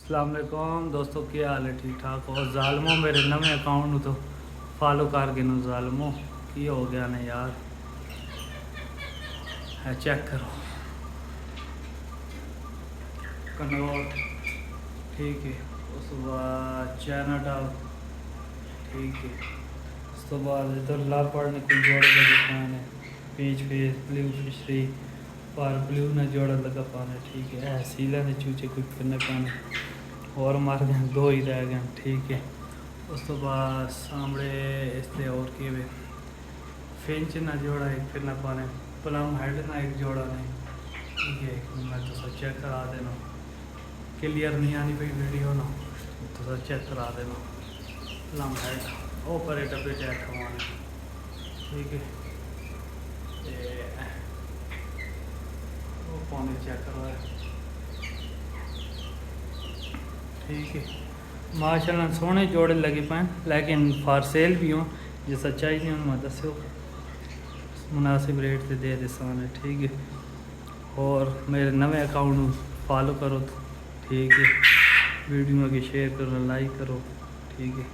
अस्सलाम वालेकुम दोस्तों, क्या हाल है? ठीक ठाक हो? ज़ालमो मेरे नवे अकाउंट तो फॉलो कर गए नो। ज़ालमो की हो गया ना यार, है चेक करो। कनौर ठीक है, उस बाद चाइना टाउन ठीक है, उस तो बाद इधर लापड़ ने कोई जोड़ा लगा पाने, पीच फेस ब्लू फिशरी पर ब्लू ने जोड़ा लगा पाने ठीक है। सीला ने चूचे कोई करने पाने और मार गए, दो ही रह गए ठीक है। उस तो बाद सामने इससे और के वे फिंच ना जोड़ा एक फिर ना पाने, प्लम हेड ना एक जोड़ा नहीं ठीक है। मैं तो सब चेक करा देना, क्लियर नहीं आनी भाई वीडियो ना, तो सब चेक करा देना। प्लम हेड ऊपर डब्बे चेक करवाने ठीक है, वो पानी चेक करवाया ठीक है। माशाल्लाह सोहने जोड़े लगे पाए, लेकिन फॉर सेल भी हों, जो सच्चाई नहीं मैं दस्यो मुनासिब रेट से दे दे सामने ठीक है। और मेरे नवे अकाउंट फॉलो करो ठीक है, वीडियो के शेयर करो, लाइक करो ठीक है।